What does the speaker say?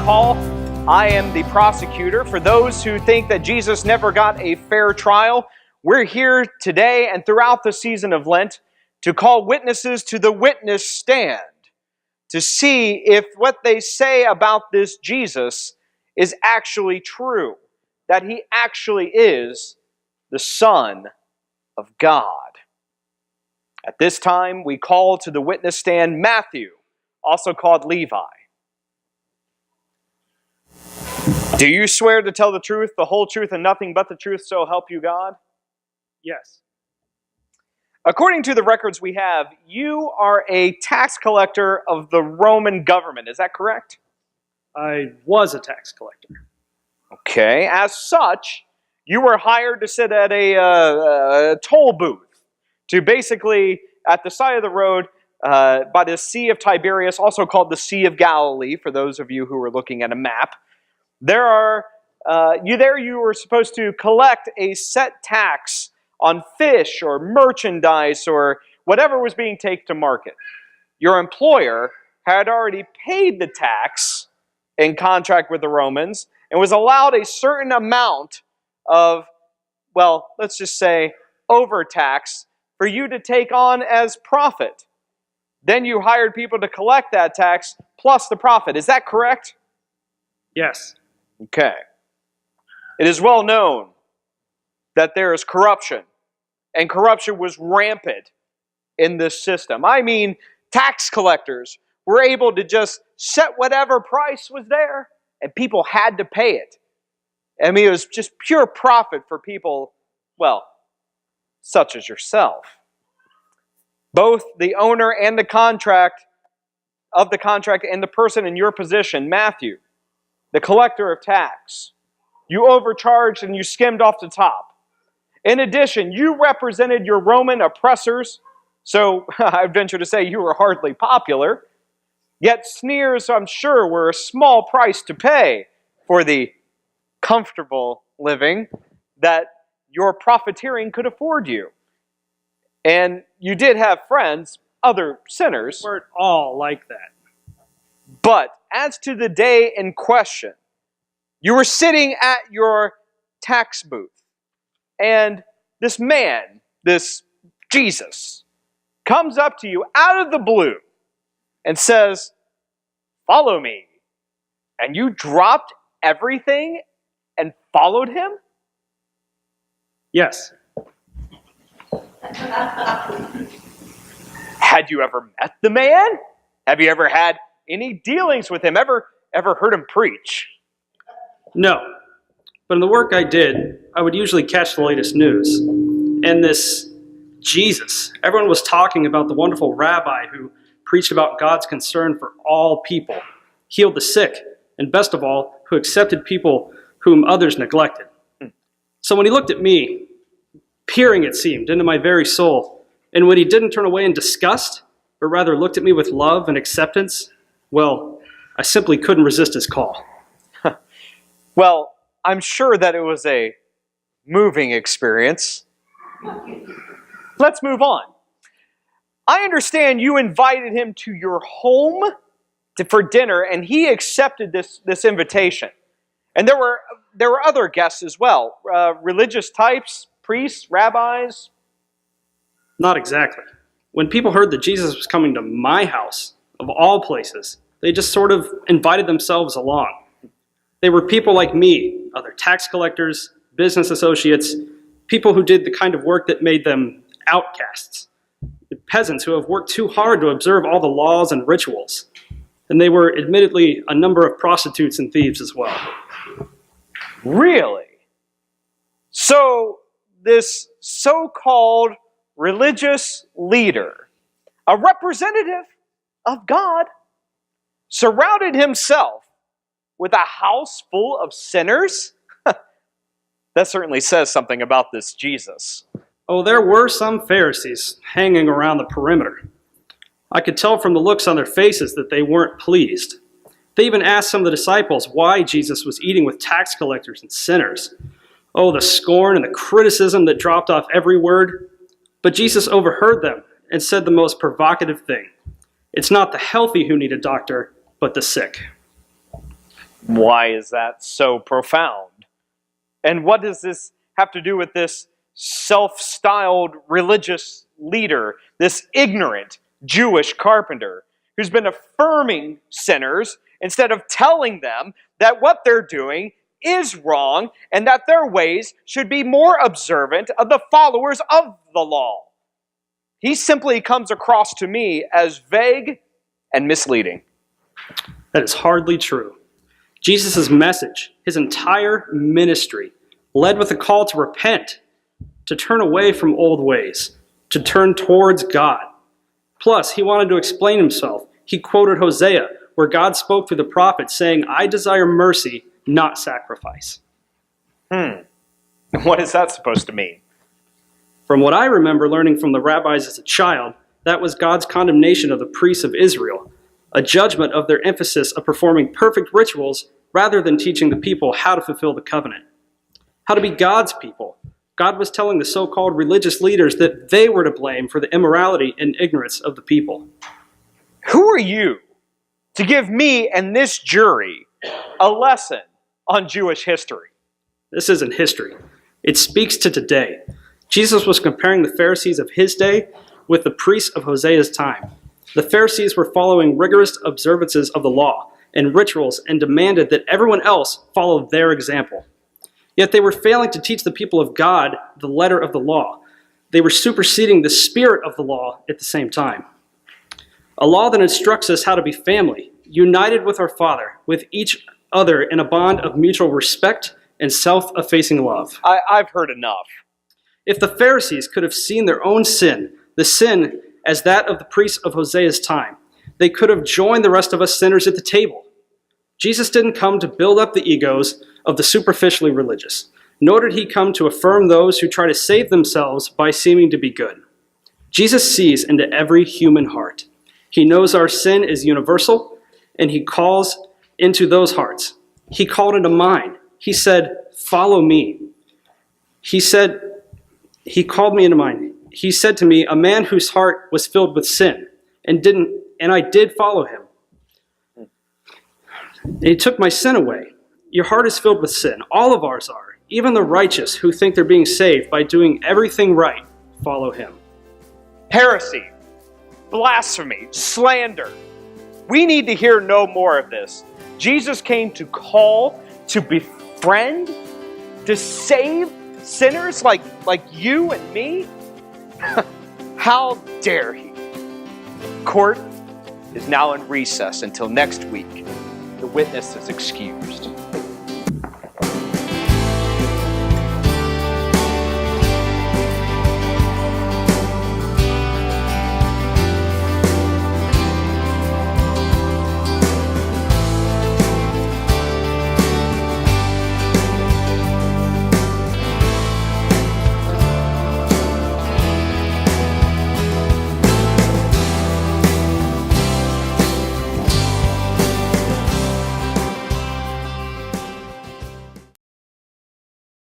recall, I am the prosecutor. For those who think that Jesus never got a fair trial, we're here today and throughout the season of Lent to call witnesses to the witness stand, to see if what they say about this Jesus is actually true, that he actually is the Son of God. At this time, we call to the witness stand Matthew, also called Levi. Do you swear to tell the truth, the whole truth, and nothing but the truth, so help you God? Yes. According to the records we have, you are a tax collector of the Roman government. Is that correct? I was a tax collector. Okay. As such, you were hired to sit at a toll booth to basically, at the side of the road, by the Sea of Tiberias, also called the Sea of Galilee, for those of you who are looking at a map. You were supposed to collect a set tax on fish or merchandise or whatever was being taken to market. Your employer had already paid the tax in contract with the Romans and was allowed a certain amount of, well, let's just say, overtax for you to take on as profit. Then you hired people to collect that tax plus the profit. Is that correct? Yes. Okay. It is well known that there is corruption, and corruption was rampant in this system. I mean, tax collectors were able to just set whatever price was there, and people had to pay it. I mean, it was just pure profit for people, well, such as yourself. Both the owner and the contract and the person in your position, Matthew, the collector of tax, you overcharged and you skimmed off the top. In addition, you represented your Roman oppressors, so I venture to say you were hardly popular. Yet sneers, I'm sure, were a small price to pay for the comfortable living that your profiteering could afford you. And you did have friends, other sinners. We weren't all like that. But as to the day in question, you were sitting at your tax booth, and this man, this Jesus, comes up to you out of the blue and says, "Follow me." And you dropped everything and followed him? Yes. Had you ever met the man? Have you ever had any dealings with him? Ever heard him preach? No. But in the work I did, I would usually catch the latest news. And this Jesus, everyone was talking about the wonderful rabbi who preached about God's concern for all people, healed the sick, and best of all, who accepted people whom others neglected. So when he looked at me, peering, it seemed, into my very soul, and when he didn't turn away in disgust, but rather looked at me with love and acceptance, well, I simply couldn't resist his call. Well, I'm sure that it was a moving experience. Let's move on. I understand you invited him to your home for dinner, and he accepted this invitation. And there were other guests as well, religious types, priests, rabbis. Not exactly. When people heard that Jesus was coming to my house, of all places, they just sort of invited themselves along. They were people like me, other tax collectors, business associates, people who did the kind of work that made them outcasts, peasants who have worked too hard to observe all the laws and rituals. And they were admittedly a number of prostitutes and thieves as well. Really? So this so-called religious leader, a representative of God, surrounded himself with a house full of sinners? That certainly says something about this Jesus. Oh, there were some Pharisees hanging around the perimeter. I could tell from the looks on their faces that they weren't pleased. They even asked some of the disciples why Jesus was eating with tax collectors and sinners. Oh, the scorn and the criticism that dropped off every word. But Jesus overheard them and said the most provocative thing. It's not the healthy who need a doctor, but the sick. Why is that so profound? And what does this have to do with this self-styled religious leader, this ignorant Jewish carpenter, who's been affirming sinners instead of telling them that what they're doing is wrong and that their ways should be more observant of the followers of the law? He simply comes across to me as vague and misleading. That is hardly true. Jesus' message, his entire ministry, led with a call to repent, to turn away from old ways, to turn towards God. Plus, he wanted to explain himself. He quoted Hosea, where God spoke through the prophet, saying, "I desire mercy, not sacrifice." What is that supposed to mean? From what I remember learning from the rabbis as a child, that was God's condemnation of the priests of Israel, a judgment of their emphasis of performing perfect rituals rather than teaching the people how to fulfill the covenant, how to be God's people. God was telling the so-called religious leaders that they were to blame for the immorality and ignorance of the people. Who are you to give me and this jury a lesson on Jewish history? This isn't history. It speaks to today. Jesus was comparing the Pharisees of his day with the priests of Hosea's time. The Pharisees were following rigorous observances of the law and rituals and demanded that everyone else follow their example. Yet they were failing to teach the people of God the letter of the law. They were superseding the spirit of the law at the same time. A law that instructs us how to be family, united with our Father, with each other in a bond of mutual respect and self-effacing love. I've heard enough. If the Pharisees could have seen their own sin, the sin as that of the priests of Hosea's time, they could have joined the rest of us sinners at the table. Jesus didn't come to build up the egos of the superficially religious, nor did he come to affirm those who try to save themselves by seeming to be good. Jesus sees into every human heart. He knows our sin is universal, and he calls into those hearts. He called into mine. He said, "Follow me." He called me into mine. He said to me, a man whose heart was filled with sin, and I did follow him. And he took my sin away. Your heart is filled with sin. All of ours are. Even the righteous who think they're being saved by doing everything right follow him. Heresy, blasphemy, slander. We need to hear no more of this. Jesus came to call, to befriend, to save sinners like you and me? How dare he? Court is now in recess until next week. The witness is excused.